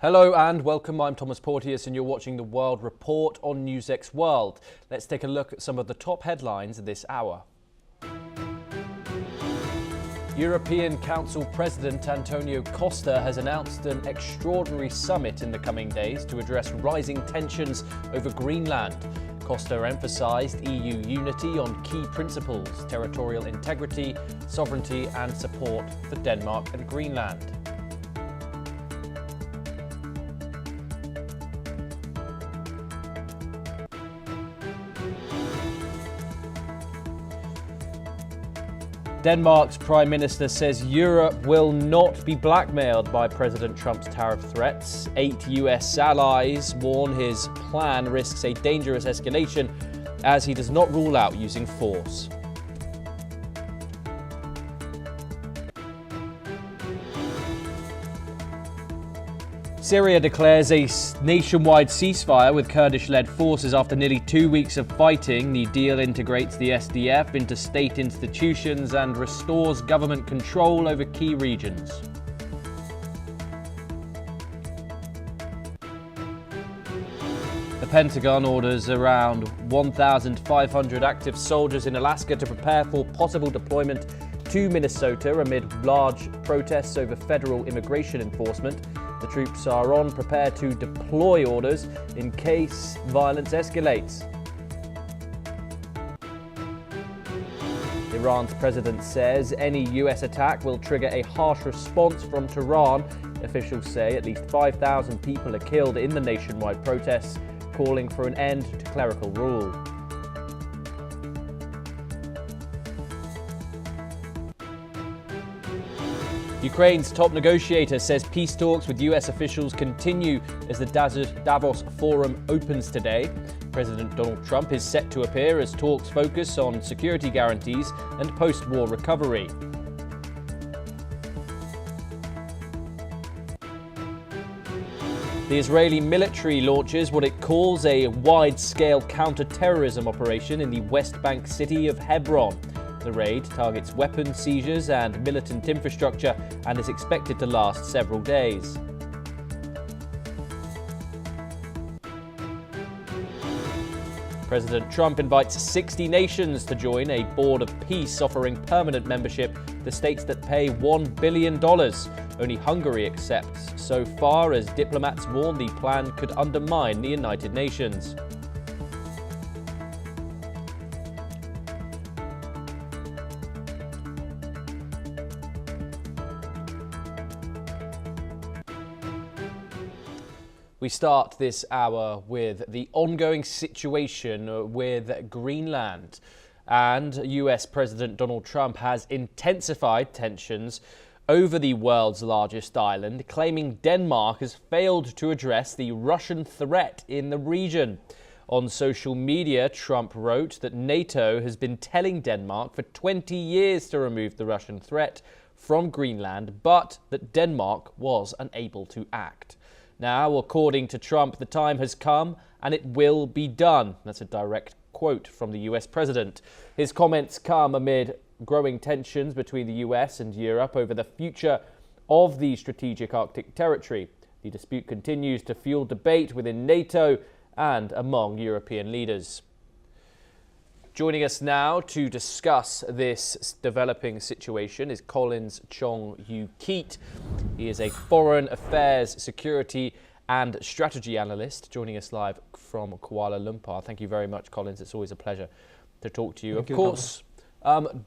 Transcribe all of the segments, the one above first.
Hello and welcome, I'm Thomas Porteous and you're watching The World Report on NewsX World. Let's take a look at some of the top headlines this hour. European Council President Antonio Costa has announced an extraordinary summit in the coming days to address rising tensions over Greenland. Costa emphasised EU unity on key principles, territorial integrity, sovereignty and support for Denmark and Greenland. Denmark's Prime Minister says Europe will not be blackmailed by President Trump's tariff threats. 8 US allies warn his plan risks a dangerous escalation as he does not rule out using force. Syria declares a nationwide ceasefire with Kurdish-led forces after nearly 2 weeks of fighting. The deal integrates the SDF into state institutions and restores government control over key regions. The Pentagon orders around 1,500 active soldiers in Alaska to prepare for possible deployment to Minnesota amid large protests over federal immigration enforcement. The troops are on prepare to deploy orders in case violence escalates. Iran's president says any US attack will trigger a harsh response from Tehran. Officials say at least 5,000 people are killed in the nationwide protests, calling for an end to clerical rule. Ukraine's top negotiator says peace talks with US officials continue as the Davos Forum opens today. President Donald Trump is set to appear as talks focus on security guarantees and post-war recovery. The Israeli military launches what it calls a wide-scale counter-terrorism operation in the West Bank city of Hebron. The raid targets weapon seizures and militant infrastructure and is expected to last several days. President Trump invites 60 nations to join a board of peace offering permanent membership to states that pay $1 billion. Only Hungary accepts so far as diplomats warn the plan could undermine the United Nations. We start this hour with the ongoing situation with Greenland. And US President Donald Trump has intensified tensions over the world's largest island, claiming Denmark has failed to address the Russian threat in the region. On social media, Trump wrote that NATO has been telling Denmark for 20 years to remove the Russian threat from Greenland, but that Denmark was unable to act. Now, according to Trump, the time has come and it will be done. That's a direct quote from the US president. His comments come amid growing tensions between the US and Europe over the future of the strategic Arctic territory. The dispute continues to fuel debate within NATO and among European leaders. Joining us now to discuss this developing situation is Collins Chong-Yu-Keat. He is a foreign affairs, security and strategy analyst, joining us live from Kuala Lumpur. Thank you very much, Collins. It's always a pleasure to talk to you. Of course,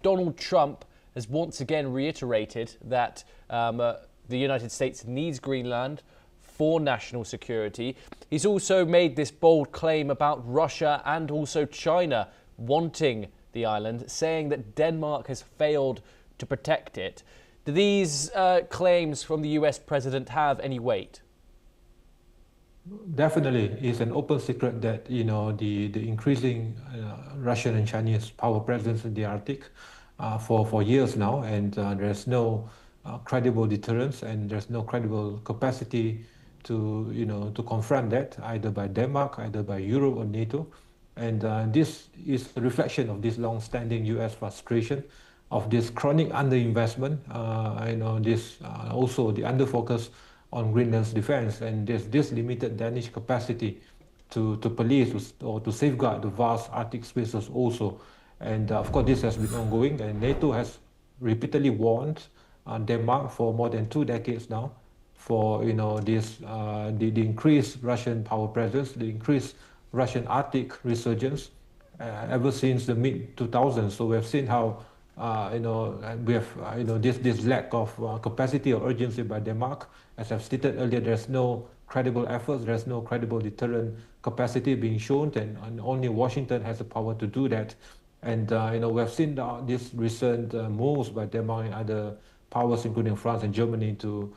Donald Trump has once again reiterated that the United States needs Greenland for national security. He's also made this bold claim about Russia and also China wanting the island, saying that Denmark has failed to protect it. Do these claims from the US president have any weight? Definitely, it's an open secret that the increasing Russian and Chinese power presence in the Arctic for years now, and there's no credible deterrence, and there's no credible capacity to confront that, either by Denmark, either by Europe or NATO. And this is a reflection of this long-standing US frustration of this chronic underinvestment, this also the underfocus on Greenland's defense, and there's this limited Danish capacity to police or to safeguard the vast Arctic spaces also. And of course, this has been ongoing, and NATO has repeatedly warned Denmark for more than 2 decades now for the increased Russian power presence, the increased Russian Arctic resurgence ever since the mid 2000s. So we have seen how we have this lack of capacity or urgency by Denmark. As I've stated earlier, there's no credible efforts, there's no credible deterrent capacity being shown, and only Washington has the power to do that. And we have seen these recent moves by Denmark and other powers, including France and Germany, to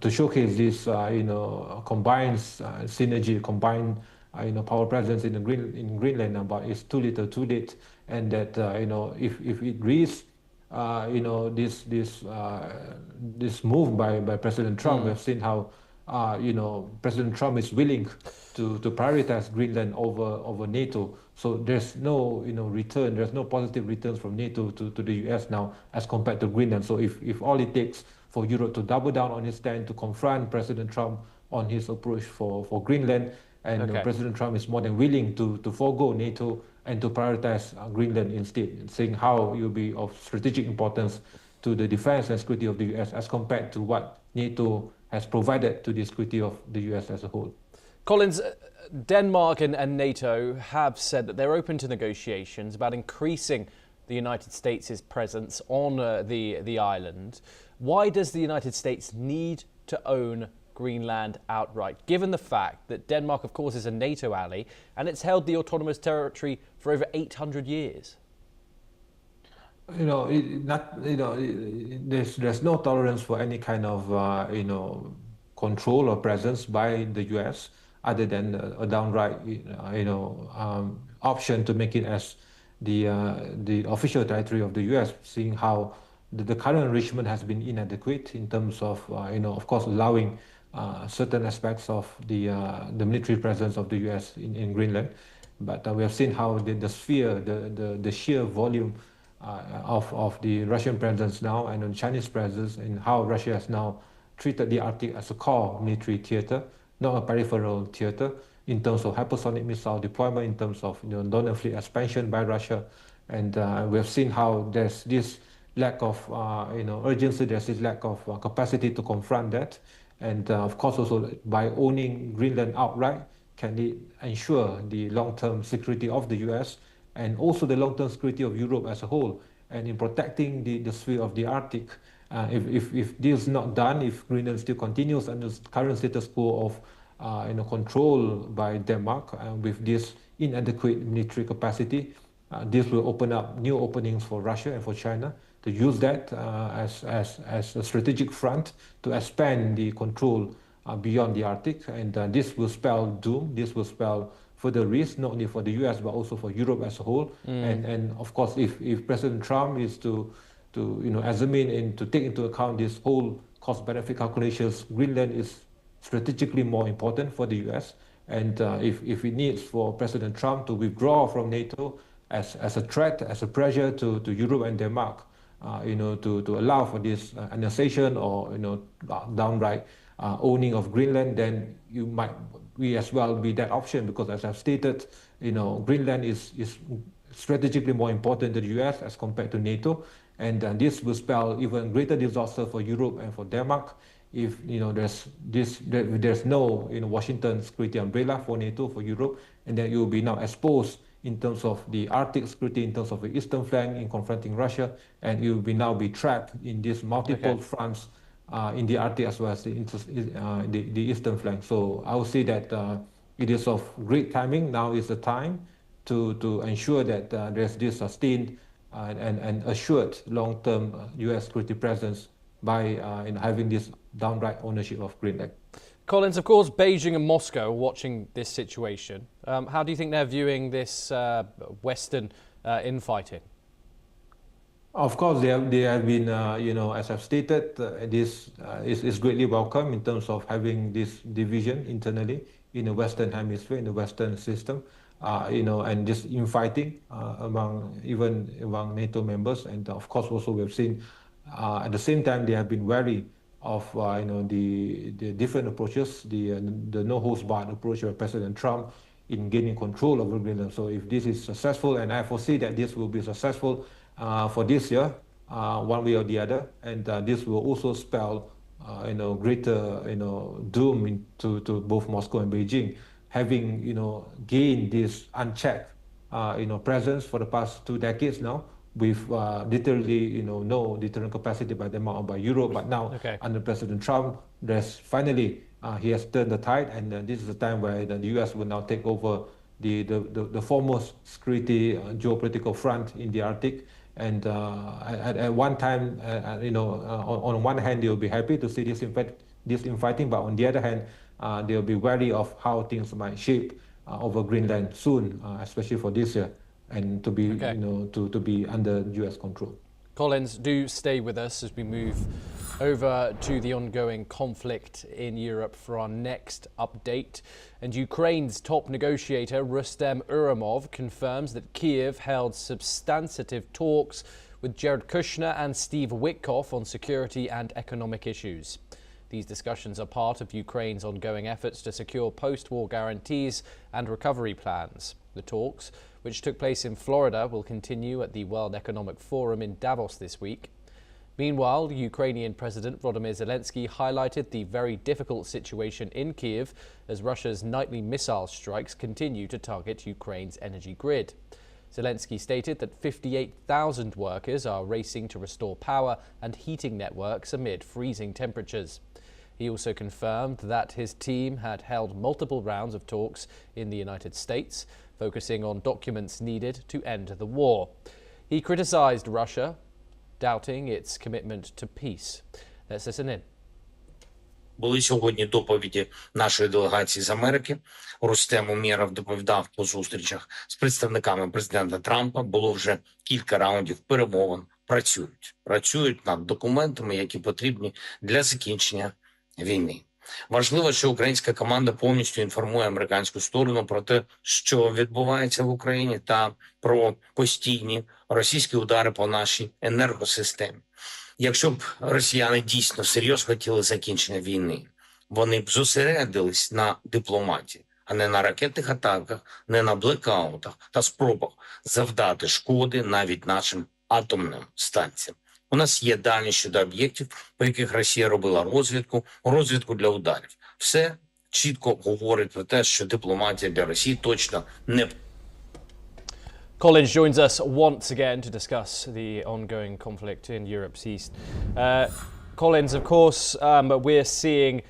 showcase this combined synergy, combined power presence in Greenland. But it's too little, too late, and that if it reaches this move by President Trump, we have seen how President Trump is willing to prioritize Greenland over NATO. So there's no return, there's no positive returns from NATO to the US now as compared to Greenland. So if all it takes for Europe to double down on its stand to confront President Trump on his approach for Greenland, and President Trump is more than willing to forego NATO and to prioritize Greenland instead, saying how it will be of strategic importance to the defense and security of the US as compared to what NATO has provided to the security of the US as a whole. Collins, Denmark and NATO have said that they're open to negotiations about increasing the United States' presence on the island. Why does the United States need to own Greenland outright, given the fact that Denmark, of course, is a NATO ally and it's held the autonomous territory for over 800 years? There's no tolerance for any kind of control or presence by the U.S. other than a downright option to make it as the official territory of the U.S. Seeing how the current arrangement has been inadequate in terms of of course allowing certain aspects of the military presence of the U.S. in Greenland, but we have seen how the sphere, the sheer volume of the Russian presence now and the Chinese presence, and how Russia has now treated the Arctic as a core military theater, not a peripheral theater, in terms of hypersonic missile deployment, in terms of donor fleet expansion by Russia. And we have seen how there's this lack of urgency, there's this lack of capacity to confront that. And of course also by owning Greenland outright, can it ensure the long-term security of the US and also the long-term security of Europe as a whole, and in protecting the sphere of the Arctic. If this is not done, if Greenland still continues under the current status quo of control by Denmark with this inadequate military capacity, this will open up new openings for Russia and for China to use that as a strategic front to expand the control beyond the Arctic. And this will spell doom, this will spell further risk, not only for the US, but also for Europe as a whole. And of course, if President Trump is to examine and to take into account this whole cost-benefit calculations, Greenland is strategically more important for the US. And if it needs for President Trump to withdraw from NATO as a threat, as a pressure to Europe and Denmark, to allow for this annexation or downright owning of Greenland, then we as well be that option, because as I've stated, Greenland is strategically more important to the US as compared to NATO, and this will spell even greater disaster for Europe and for Denmark if there's no Washington security umbrella for NATO, for Europe, and then you will be now exposed in terms of the Arctic security, in terms of the eastern flank in confronting Russia, and you will now be trapped in these multiple fronts in the Arctic as well as the eastern flank. So I would say that it is of great timing. Now is the time to ensure that there's this sustained and assured long-term US security presence by having this downright ownership of Greenland. Collins, of course, Beijing and Moscow are watching this situation. How do you think they're viewing this Western infighting? Of course, they have been, as I've stated, this is greatly welcome in terms of having this division internally in the Western Hemisphere, in the Western system. and just infighting among NATO members. And of course, also we've seen at the same time they have been wary of the different approaches, the no holds barred approach of President Trump in gaining control over Greenland. So if this is successful, and I foresee that this will be successful for this year, one way or the other, and this will also spell greater doom to both Moscow and Beijing, having gained this unchecked presence for the past 2 decades now, with literally no deterrent capacity by them or by Europe. But now under President Trump, there's finally he has turned the tide, and this is the time where the US will now take over the foremost security geopolitical front in the Arctic. And at one time, on one hand, they'll be happy to see this infighting, but on the other hand, they'll be wary of how things might shape over Greenland soon, especially for this year, and to be to be under US control. Collins, do stay with us as we move over to the ongoing conflict in Europe for our next update. And Ukraine's top negotiator, Rustem Urumov, confirms that Kyiv held substantive talks with Jared Kushner and Steve Witkoff on security and economic issues. These discussions are part of Ukraine's ongoing efforts to secure post-war guarantees and recovery plans. The talks, which took place in Florida, will continue at the World Economic Forum in Davos this week. Meanwhile, Ukrainian President Volodymyr Zelensky highlighted the very difficult situation in Kyiv as Russia's nightly missile strikes continue to target Ukraine's energy grid. Zelensky stated that 58,000 workers are racing to restore power and heating networks amid freezing temperatures. He also confirmed that his team had held multiple rounds of talks in the United States, focusing on documents needed to end the war. He criticized Russia, doubting its commitment to peace. Let's listen in. Були сьогодні доповіді нашої делегації з Америки. Рустем Умєров доповідав по зустрічах з представниками президента Трампа. Було вже кілька раундів перемовин. Працюють над документами, які потрібні для закінчення війни. Важливо, що українська команда повністю інформує американську сторону про те, що відбувається в Україні, та про постійні російські удари по нашій енергосистемі. Якщо б росіяни дійсно серйозно хотіли закінчення війни, вони б зосередились на дипломатії, а не на ракетних атаках, не на блекаутах та спробах завдати шкоди навіть нашим атомним станціям. У нас є дані щодо об'єктів, по яких Росія робила розвідку для ударів. Все чітко говорить про те, що дипломатія для Росії точно не... Collins joins us once again to discuss the ongoing conflict in Europe's east. Collins, of course, we're seeing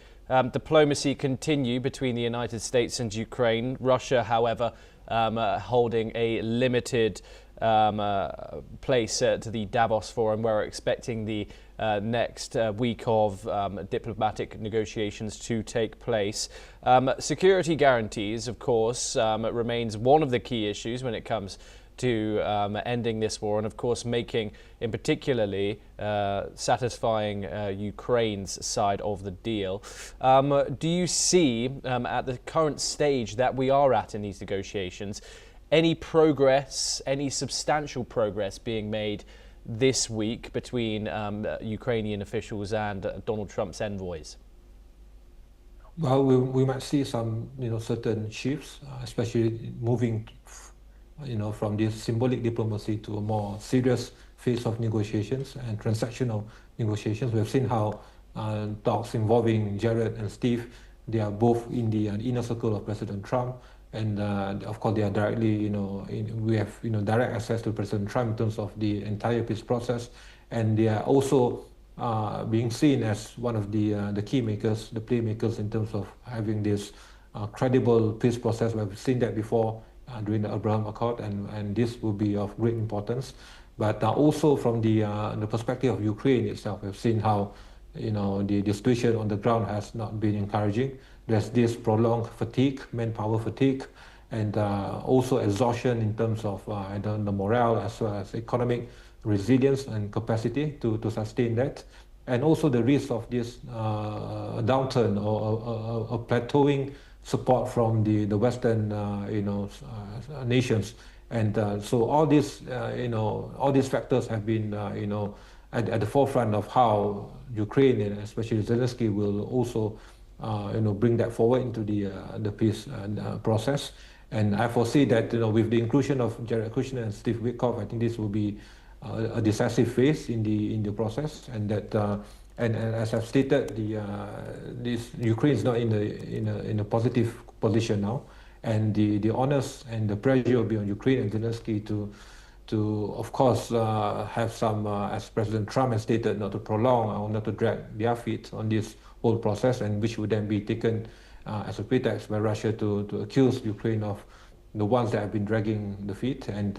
diplomacy continue between the United States and Ukraine. Russia, however, holding a limited place to the Davos Forum, where we're expecting the next week of diplomatic negotiations to take place. Security guarantees, of course, remains one of the key issues when it comes to ending this war, and of course making, in particularly, satisfying Ukraine's side of the deal. Do you see, at the current stage that we are at in these negotiations, any progress, any substantial progress being made this week between Ukrainian officials and Donald Trump's envoys? Well, we might see some, certain shifts, especially moving, from this symbolic diplomacy to a more serious phase of negotiations and transactional negotiations. We've seen how talks involving Jared and Steve, they are both in the inner circle of President Trump. And of course, they are directly, we have, direct access to President Trump in terms of the entire peace process. And they are also being seen as one of the key makers, the playmakers in terms of having this credible peace process. We've seen that before during the Abraham Accord, and this will be of great importance. But also from the perspective of Ukraine itself, we've seen how, the situation on the ground has not been encouraging. There's this prolonged fatigue, manpower fatigue, and also exhaustion in terms of the morale as well as economic resilience and capacity to sustain that. And also the risk of this downturn or a plateauing support from the Western nations, and so all these all these factors have been at the forefront of how Ukraine and especially Zelensky will also bring that forward into the peace process. And I foresee that with the inclusion of Jared Kushner and Steve Witkoff, I think this will be a decisive phase in the process, and that and as I've stated, this Ukraine is not in a positive position now, and the onus and the pressure will be on Ukraine and Zelensky to of course have some, as President Trump has stated, not to prolong or not to drag their feet on this whole process, and which would then be taken as a pretext by Russia to accuse Ukraine of the ones that have been dragging the feet. And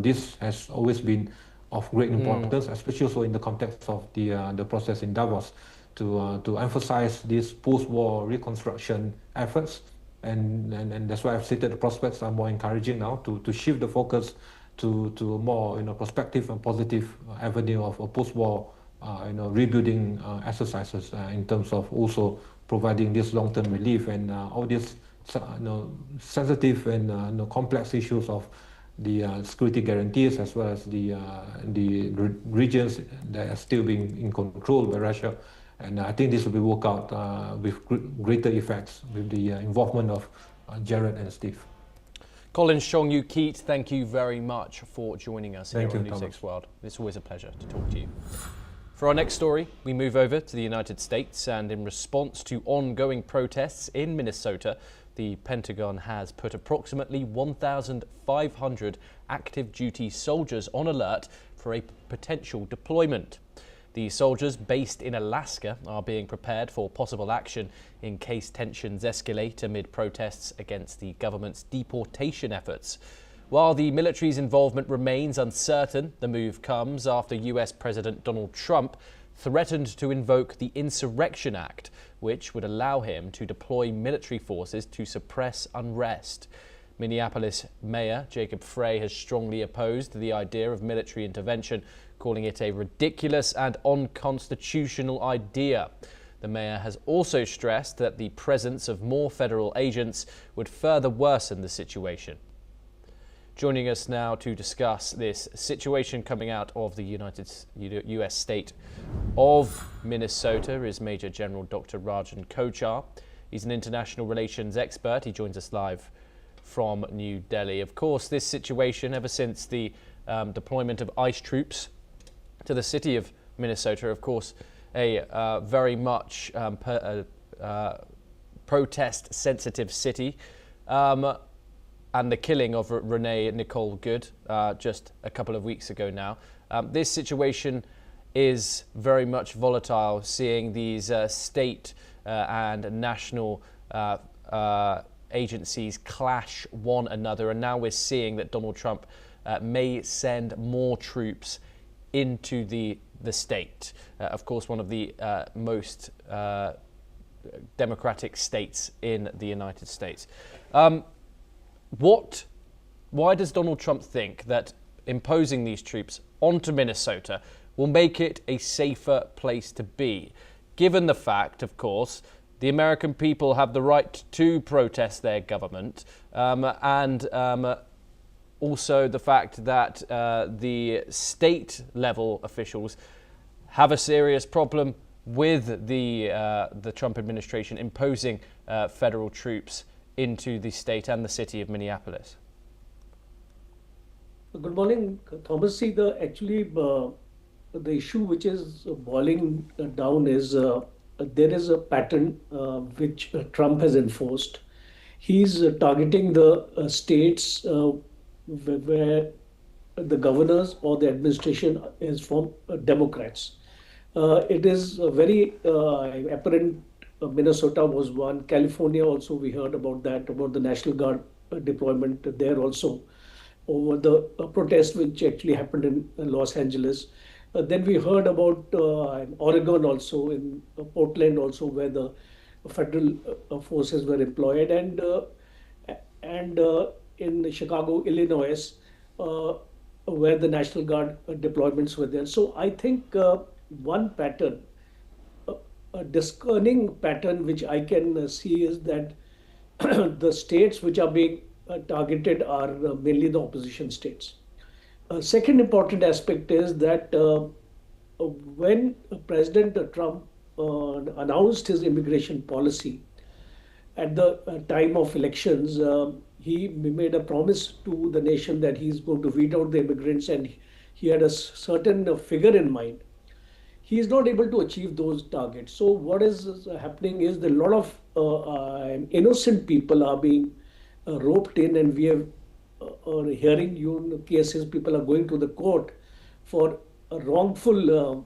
this has always been of great importance, especially also in the context of the process in Davos, to emphasize these post-war reconstruction efforts, and that's why I've stated the prospects are more encouraging now to shift the focus to a more prospective and positive avenue of a post-war rebuilding exercises in terms of also providing this long-term relief, and all these sensitive and complex issues of the security guarantees, as well as the regions that are still being in control by Russia. And I think this will be worked out with greater effects with the involvement of Jared and Steve. Colin Shong-Yu-Keat, thank you very much for joining us here on News Thomas. 6 World. It's always a pleasure to talk to you. For our next story, we move over to the United States, and in response to ongoing protests in Minnesota, the Pentagon has put approximately 1,500 active duty soldiers on alert for a potential deployment. The soldiers based in Alaska are being prepared for possible action in case tensions escalate amid protests against the government's deportation efforts. While the military's involvement remains uncertain, the move comes after US President Donald Trump threatened to invoke the Insurrection Act, which would allow him to deploy military forces to suppress unrest. Minneapolis Mayor Jacob Frey has strongly opposed the idea of military intervention, calling it a ridiculous and unconstitutional idea. The mayor has also stressed that the presence of more federal agents would further worsen the situation. Joining us now to discuss this situation coming out of the US state of Minnesota is Major General Dr. Rajan Kochar. He's an international relations expert. He joins us live from New Delhi. Of course, this situation, ever since the deployment of ICE troops to the city of Minnesota, of course, a very much protest-sensitive city. And the killing of Renee Nicole Good just a couple of weeks ago now. This situation is very much volatile, seeing these state and national agencies clash one another. And now we're seeing that Donald Trump may send more troops into the state. Of course, one of the most democratic states in the United States. Why does Donald Trump think that imposing these troops onto Minnesota will make it a safer place to be, given the fact, of course, the American people have the right to protest their government, and also the fact that the state-level officials have a serious problem with the Trump administration imposing federal troops into the state and the city of Minneapolis? Good morning, Thomas. See, the issue which is boiling down is there is a pattern which Trump has enforced. He's targeting the states where the governors or the administration is from Democrats. It is very apparent. Minnesota was one. California also, we heard about that, about the National Guard deployment there also, over the protest which actually happened in Los Angeles. Then we heard about Oregon also, in Portland also, where the federal forces were employed, and in Chicago, Illinois, where the National Guard deployments were there. So I think one pattern, a discerning pattern which I can see, is that the states which are being targeted are mainly the opposition states. Second important aspect is that when President Trump announced his immigration policy at the time of elections, he made a promise to the nation that he's going to weed out the immigrants, and he had a certain figure in mind. He is not able to achieve those targets. So what is happening is that a lot of innocent people are being roped in, and we have hearing cases. People are going to the court for a wrongful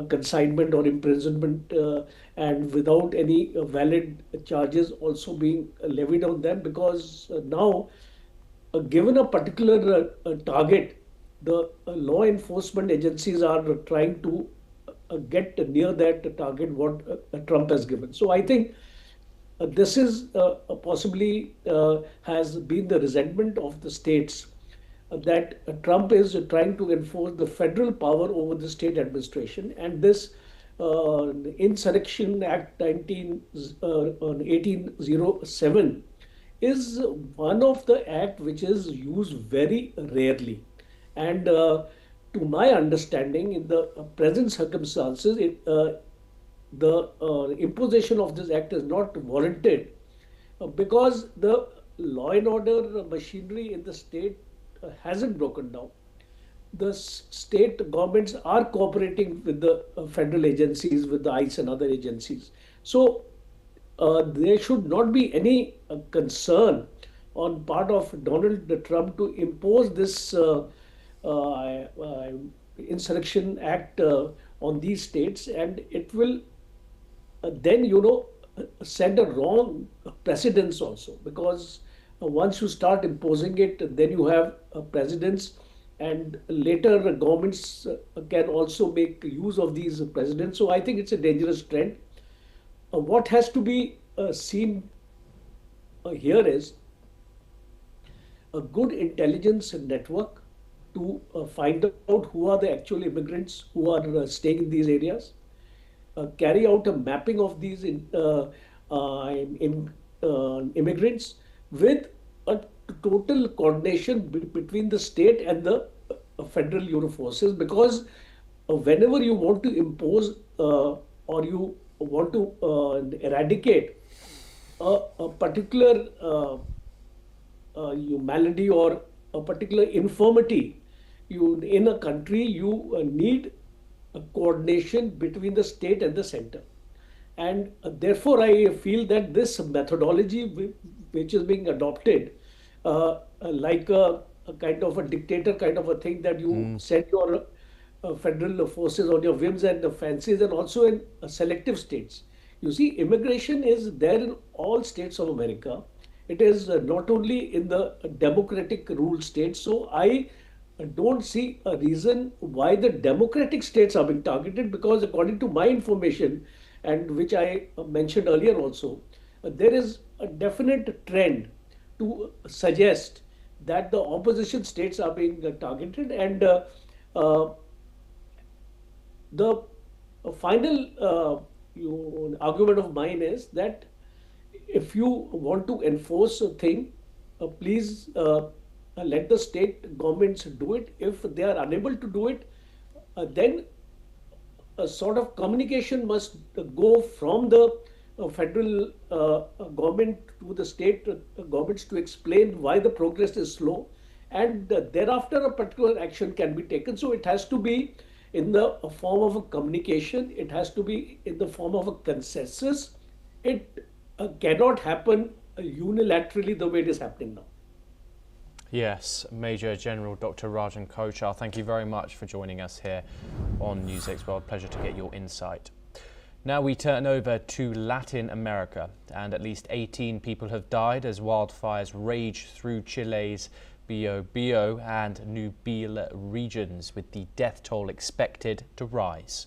consignment or imprisonment, and without any valid charges also being levied on them, because now given a particular target, the law enforcement agencies are trying to get near that target what Trump has given. So I think this is possibly has been the resentment of the states, that Trump is trying to enforce the federal power over the state administration, and this Insurrection Act 1807 is one of the act which is used very rarely. And to my understanding, in the present circumstances, the imposition of this act is not warranted, because the law and order machinery in the state hasn't broken down. The state governments are cooperating with the federal agencies, with the ICE and other agencies. So there should not be any concern on part of Donald Trump to impose this Insurrection Act on these states, and it will then, send a wrong precedence also, because once you start imposing it, then you have precedents, and later governments can also make use of these precedents. So I think it's a dangerous trend. What has to be seen here is a good intelligence network to find out who are the actual immigrants who are staying in these areas, carry out a mapping of these immigrants with a total coordination between the state and the federal forces, because whenever you want to impose or you want to eradicate a particular malady or a particular infirmity in a country, you need a coordination between the state and the center. And therefore, I feel that this methodology which is being adopted, like a kind of a dictator kind of a thing, that you send your federal forces on your whims and fancies, and also in selective states. You see, immigration is there in all states of America. It is not only in the democratic rule states. So I don't see a reason why the democratic states are being targeted, because according to my information, and which I mentioned earlier also, there is a definite trend to suggest that the opposition states are being targeted. And the final argument of mine is that if you want to enforce a thing, please let the state governments do it. If they are unable to do it, then a sort of communication must go from the federal government to the state governments to explain why the progress is slow, and thereafter a particular action can be taken. So it has to be in the form of a communication, it has to be in the form of a consensus. It cannot happen unilaterally the way it is happening now. Yes, Major General Dr. Rajan Kochar, thank you very much for joining us here on Newsex's World. Pleasure to get your insight. Now we turn over to Latin America, and at least 18 people have died as wildfires rage through Chile's Biobío and Ñuble regions, with the death toll expected to rise.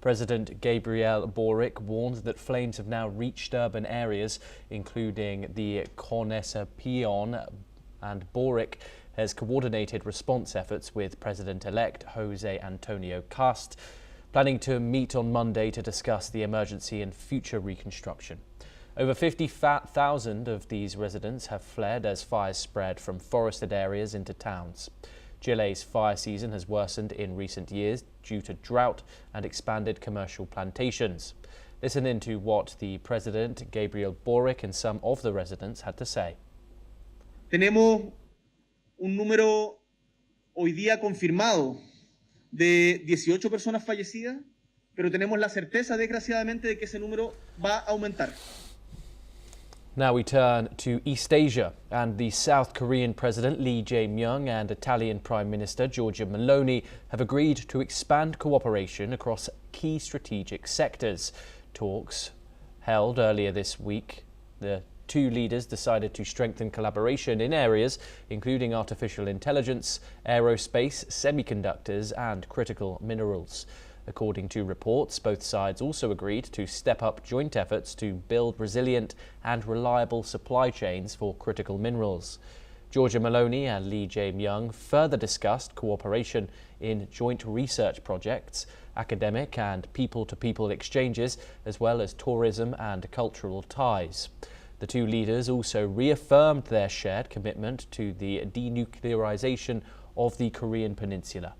President Gabriel Boric warned that flames have now reached urban areas, including the Concepcion, and Boric has coordinated response efforts with President-elect Jose Antonio Cast, planning to meet on Monday to discuss the emergency and future reconstruction. Over 50,000 of these residents have fled as fires spread from forested areas into towns. Chile's fire season has worsened in recent years due to drought and expanded commercial plantations. Listen into what the President, Gabriel Boric, and some of the residents had to say. Tenemos un número hoy día confirmado de 18 personas fallecidas, pero tenemos la certeza, desgraciadamente, de que ese número va a aumentar. Now we turn to East Asia, and the South Korean President Lee Jae-myung and Italian Prime Minister Giorgia Meloni have agreed to expand cooperation across key strategic sectors. Talks held earlier this week, the two leaders decided to strengthen collaboration in areas including artificial intelligence, aerospace, semiconductors and critical minerals. According to reports, both sides also agreed to step up joint efforts to build resilient and reliable supply chains for critical minerals. Giorgia Meloni and Lee Jae-myung further discussed cooperation in joint research projects, academic and people-to-people exchanges, as well as tourism and cultural ties. The two leaders also reaffirmed their shared commitment to the denuclearization of the Korean Peninsula.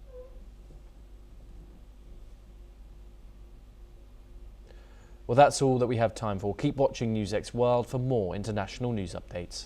Well, that's all that we have time for. Keep watching NewsX World for more international news updates.